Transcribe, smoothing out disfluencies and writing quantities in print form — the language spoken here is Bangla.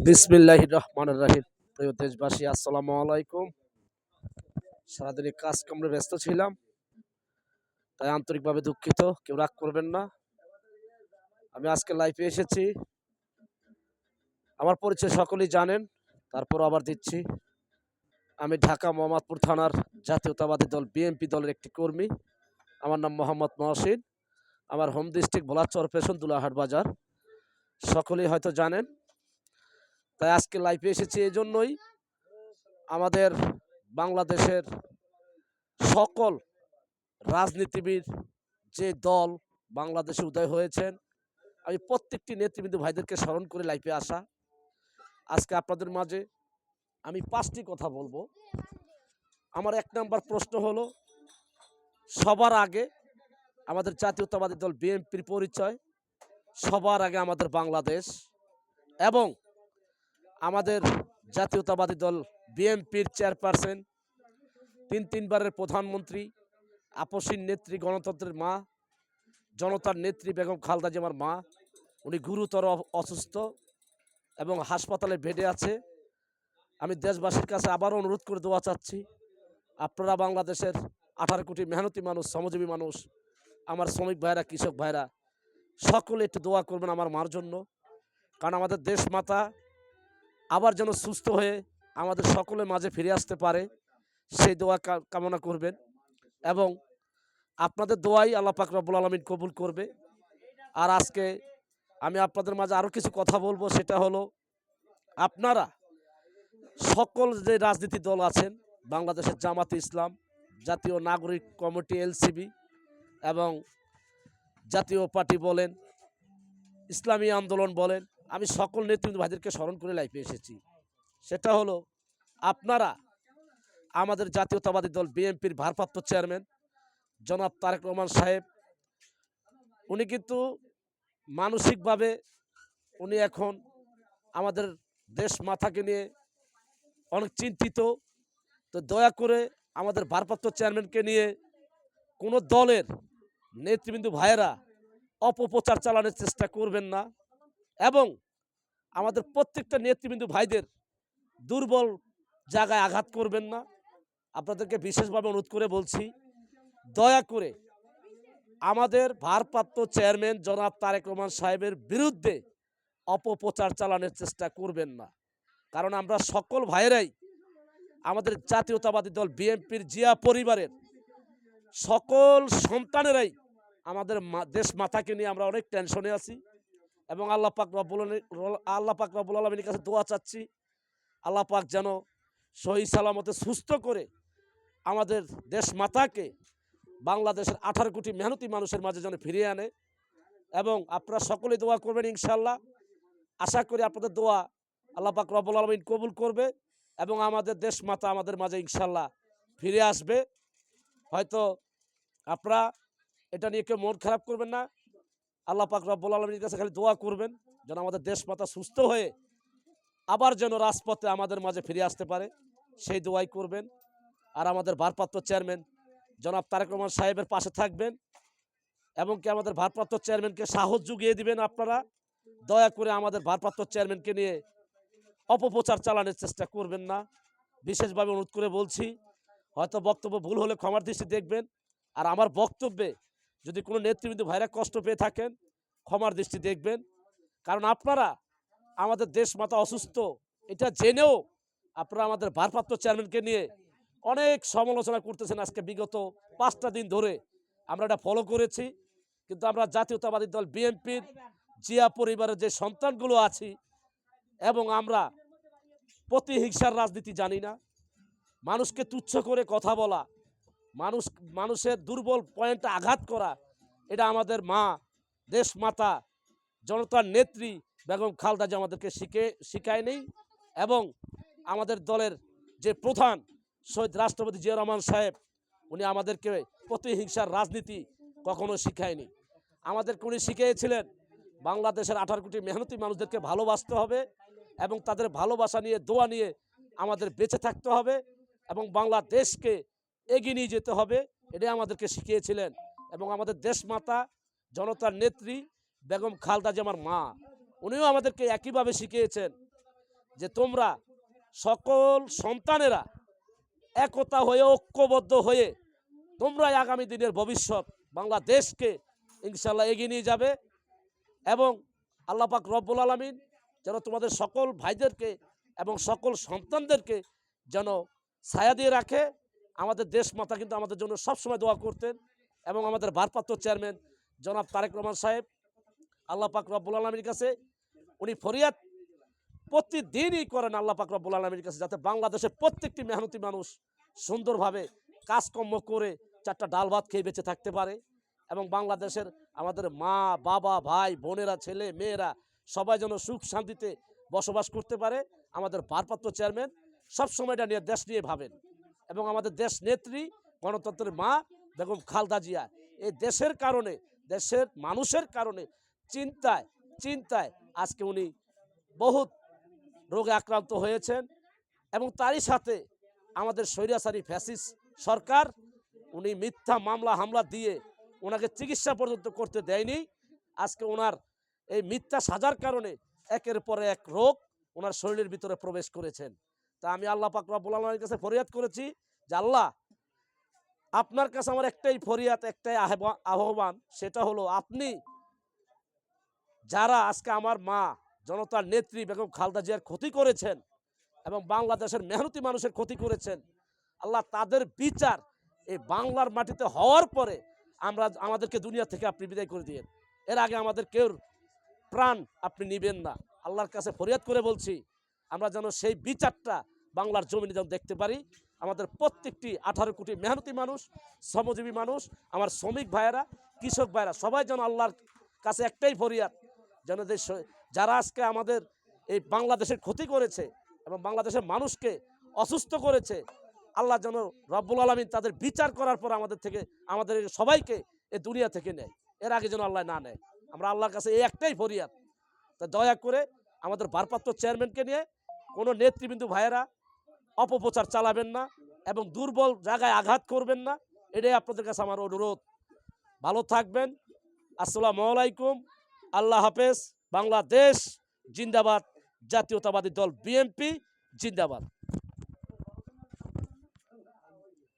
বিসমিল্লাহির রহমানির রহিম। প্রিয় দেশবাসী, আসসালামু আলাইকুম। সারাদিনে কাজ কামড়ে ব্যস্ত ছিলাম, তাই আন্তরিকভাবে দুঃখিত। কেউ রাগ করবেন না। আমি আজকে লাইভে এসেছি। আমার পরিচয় সকলেই জানেন, তারপর আবার দিচ্ছি। আমি ঢাকা মোহাম্মদপুর থানার জাতীয়তাবাদী দল বিএনপি দলের একটি কর্মী। আমার নাম মোহাম্মদ মহসিন। আমার হোম ডিস্ট্রিক্ট ভোলাচর পেশন দুলাহাট বাজার। সকলেই হয়তো জানেন। তাই আজকে লাইভে এসেছি এই জন্যই, আমাদের বাংলাদেশের সকল রাজনীতিবিদ যে দল বাংলাদেশে উদয় হয়েছেন, আমি প্রত্যেকটি নেতৃবৃন্দ ভাইদেরকে স্মরণ করে লাইফে আসা। আজকে আপনাদের মাঝে আমি 5টি কথা বলবো। আমার 1 নম্বর প্রশ্ন হলো, সবার আগে আমাদের জাতীয়তাবাদী দল বিএনপির পরিচয়, সবার আগে আমাদের বাংলাদেশ, এবং আমাদের জাতীয়তাবাদী দল বিএনপির চেয়ারপারসন, 3 বারের প্রধানমন্ত্রী, আপসীন নেত্রী, গণতন্ত্রের মা, জনতার নেত্রী বেগম খালেদা জিয়ার মা। উনি গুরুতর অসুস্থ এবং হাসপাতালে বেডে আছে। আমি দেশবাসীর কাছে আবারও অনুরোধ করে দোয়া চাচ্ছি, আপনারা বাংলাদেশের 18 কোটি মেহনতি মানুষ, শ্রমজীবী মানুষ, আমার শ্রমিক ভাইরা, কৃষক ভাইরা, সকলে একটু দোয়া করবেন আমার মার জন্য। কারণ আমাদের দেশ মাতা আবার যেন সুস্থ হয়ে আমাদের সকলের মাঝে ফিরে আসতে পারে, সেই দোয়া কামনা করবেন। এবং আপনাদের দোয়াই আল্লাহ পাক রব্বুল আলামিন কবুল করবে। আর আজকে আমি আপনাদের মাঝে আরও কিছু কথা বলবো, সেটা হলো, আপনারা সকল যে রাজনীতি দল আছেন, বাংলাদেশের জামাতে ইসলাম, জাতীয় নাগরিক কমিটি এলসিবি, এবং জাতীয় পার্টি বলেন, ইসলামী আন্দোলন বলেন, আমি সকল নেতৃবৃন্দ ভাইদেরকে স্মরণ করে লাইফে এসেছি। সেটা হলো, আপনারা আমাদের জাতীয়তাবাদী দল বিএনপির ভারপ্রাপ্ত চেয়ারম্যান জনাব তারেক রহমান সাহেব, উনি কিন্তু মানসিকভাবে উনি এখন আমাদের দেশ মাথাকে নিয়ে অনেক চিন্তিত। তো দয়া করে আমাদের ভারপ্রাপ্ত চেয়ারম্যানকে নিয়ে কোনো দলের নেতৃবৃন্দ ভাইয়েরা অপপ্রচার চালানোর চেষ্টা করবেন না, এবং আমাদের প্রত্যেকটা নেতৃবৃন্দ ভাইদের দুর্বল জায়গায় আঘাত করবেন না। আপনাদেরকে বিশেষভাবে অনুরোধ করে বলছি, দয়া করে আমাদের ভারপ্রাপ্ত চেয়ারম্যান জনাব তারেক রহমান সাহেবের বিরুদ্ধে অপপ্রচার চালানোর চেষ্টা করবেন না। কারণ আমরা সকল ভাইয়েরাই আমাদের জাতীয়তাবাদী দল বিএনপির জিয়া পরিবারের সকল সন্তানেরাই আমাদের দেশ মাতাকে নিয়ে আমরা অনেক টেনশনে আছি, এবং আল্লাহ পাক রব্বুল আলামিনের কাছে দোয়া চাচ্ছি, আল্লাহ পাক যেন সহি সালামতে সুস্থ করে আমাদের দেশ মাতাকে বাংলাদেশের 18 কোটি মেহনতি মানুষের মাঝে যেন ফিরিয়ে আনে। এবং আপনারা সকলে দোয়া করবেন ইনশাল্লাহ। আশা করি আপনাদের দোয়া আল্লাহ পাক রব্বুল আলামিন কবুল করবে, এবং আমাদের দেশ মাতা আমাদের মাঝে ইনশাল্লাহ ফিরে আসবে। হয়তো আপনারা এটা নিয়ে কেউ মন খারাপ করবেন না। আল্লাহ পাক রব্বুল আলামিনের কাছে খালি দোয়া করবেন যেন আমাদের দেশ মাতা সুস্থ হয়ে আবার যেন রাজপথে আমাদের মাঝে ফিরে আসতে পারে, সেই দোয়াই করবেন। আর আমাদের ভারপ্রাপ্ত চেয়ারম্যান জনাব তারেক রহমান সাহেবের পাশে থাকবেন, এবং কি আমাদের ভারপ্রাপ্ত চেয়ারম্যানকে সাহস জুগিয়ে দিবেন। আপনারা দয়া করে আমাদের ভারপ্রাপ্ত চেয়ারম্যানকে নিয়ে অপপ্রচার চালানোর চেষ্টা করবেন না, বিশেষভাবে অনুরোধ করে বলছি। হয়তো বক্তব্য ভুল হলে ক্ষমার দৃষ্টি দেখবেন। আর আমার বক্তব্যে যদি কোনো নেতৃবৃন্দ ভাইরা কষ্ট পেয়ে থাকেন, ক্ষমার দৃষ্টি দেখবেন। কারণ আপনারা আমাদের দেশ মাতা অসুস্থ এটা জেনেও আপনারা আমাদের ভারপ্রাপ্ত চেয়ারম্যানকে নিয়ে অনেক সমালোচনা করতেছেন। আজকে বিগত 5টা দিন ধরে আমরা এটা ফলো করেছি। কিন্তু আমরা জাতীয়তাবাদী দল বিএনপির জিয়া পরিবারের যে সন্তানগুলো আছি, এবং আমরা প্রতিহিংসার রাজনীতি জানি না, মানুষকে তুচ্ছ করে কথা বলা, মানুষের দুর্বল পয়েন্টে আঘাত করা, এটা আমাদের মা, দেশ মাতা, জনতার নেত্রী বেগম খালেদা জিয়া আমাদেরকে শিখায় নেই, এবং আমাদের দলের যে প্রধান শহীদ রাষ্ট্রপতি জিয়া রহমান সাহেব, উনি আমাদেরকে প্রতিহিংসার রাজনীতি কখনো শিখায়নি। আমাদেরকে উনি শিখিয়েছিলেন বাংলাদেশের 18 কোটি মেহনতি মানুষদেরকে ভালোবাসতে হবে, এবং তাদের ভালোবাসা নিয়ে, দোয়া নিয়ে আমাদের বেঁচে থাকতে হবে, এবং বাংলাদেশকে এগিয়ে নিয়ে যেতে হবে, এটাই আমাদেরকে শিখিয়েছিলেন। এবং আমাদের দেশ মাতা, জনতার নেত্রী বেগম খালেদা জিয়া আমার মা, উনিও আমাদেরকে একইভাবে শিখিয়েছেন যে তোমরা সকল সন্তানেরা একতা হয়ে ঐক্যবদ্ধ হয়ে তোমরাই আগামী দিনের ভবিষ্যৎ বাংলাদেশকে ইনশাল্লাহ এগিয়ে নিয়ে যাবে এবং আল্লাহ পাক রব্বুল আলামিন যেন তোমাদের সকল ভাইদেরকে এবং সকল সন্তানদেরকে যেন ছায়া দিয়ে রাখে। আমাদের দেশ মাতা কিন্তু আমাদের জন্য সবসময় দোয়া করতেন এবং আমাদের ভারপ্রাপ্ত চেয়ারম্যান জনাব তারেক রহমান সাহেব আল্লাহ পাক রব্বুল আলামিনের কাছে উনি ফরিয়াদ প্রতিদিনই করেন আল্লাহ পাক রব্বুল আলামিনের কাছে, যাতে বাংলাদেশের প্রত্যেকটি মেহনতি মানুষ সুন্দরভাবে কাজকর্ম করে চারটা ডাল ভাত খেয়ে বেঁচে থাকতে পারে এবং বাংলাদেশের আমাদের মা বাবা ভাই বোনেরা ছেলে মেয়েরা সবাই যেন সুখ শান্তিতে বসবাস করতে পারে। আমাদের ভারপ্রাপ্ত চেয়ারম্যান সবসময় এটা নিয়ে দেশ নিয়ে ভাবেন এবং আমাদের দেশ নেত্রী গণতন্ত্রের মা বেগম খালেদা জিয়া এই দেশের কারণে, দেশের মানুষের কারণে চিন্তায় চিন্তায় আজকে উনি বহুত রোগে আক্রান্ত হয়েছেন এবং তারই সাথে আমাদের স্বৈরাচারী ফ্যাসিস্ট সরকার উনি মিথ্যা মামলা হামলা দিয়ে ওনাকে চিকিৎসা পর্যন্ত করতে দেয়নি। আজকে ওনার এই মিথ্যা সাজার কারণে একের পরে এক রোগ ওনার শরীরের ভিতরে প্রবেশ করেছেন। তা আমি আল্লাহ পাক রব্বুল আলামিনের কাছে ফরিয়াদ করেছি যে আল্লাহ, আপনার কাছে আমার একটাই ফরিয়াদ, একটাই আহ্বান, সেটা হলো আপনি যারা আজকে আমার মা জনতার নেত্রী বেগম খালেদা জিয়ার ক্ষতি করেছেন এবং বাংলাদেশের মেহনতি মানুষের ক্ষতি করেছেন, আল্লাহ তাদের বিচার এই বাংলার মাটিতে হওয়ার পরে আমাদেরকে দুনিয়া থেকে আপনি বিদায় করে দিয়েন। এর আগে আমাদের কেউ প্রাণ আপনি নিবেন না। আল্লাহর কাছে ফরিয়াদ করে বলছি আমরা যেন সেই বিচারটা বাংলার জমিনে যেন দেখতে পারি। আমাদের প্রত্যেকটি 18 কোটি মেহনতি মানুষ, শ্রমজীবী মানুষ, আমার শ্রমিক ভাইয়েরা, কৃষক ভাইয়েরা সবাই যেন আল্লাহর কাছে একটাই ফরিয়াদ, যেন যারা আজকে আমাদের এই বাংলাদেশের ক্ষতি করেছে এবং বাংলাদেশের মানুষকে অসুস্থ করেছে, আল্লাহ যেন রব্বুল আলামিন তাদের বিচার করার পর আমাদের সবাইকে এই দুনিয়া থেকে নেয়। এর আগে যেন আল্লাহ না নেয়। আমরা আল্লাহর কাছে এই একটাই ফরিয়াদ। তা দয়া করে আমাদের ভারপ্রাপ্ত চেয়ারম্যানকে নিয়ে কোনো নেতৃবৃন্দ ভাইয়েরা অপপ্রচার চালাবেন না এবং দুর্বল জায়গায় আঘাত করবেন না, এটাই আপনাদের কাছে আমার অনুরোধ। ভালো থাকবেন। আসসালামু আলাইকুম। আল্লাহ হাফেজ। বাংলাদেশ জিন্দাবাদ। জাতীয়তাবাদী দল বিএনপি জিন্দাবাদ।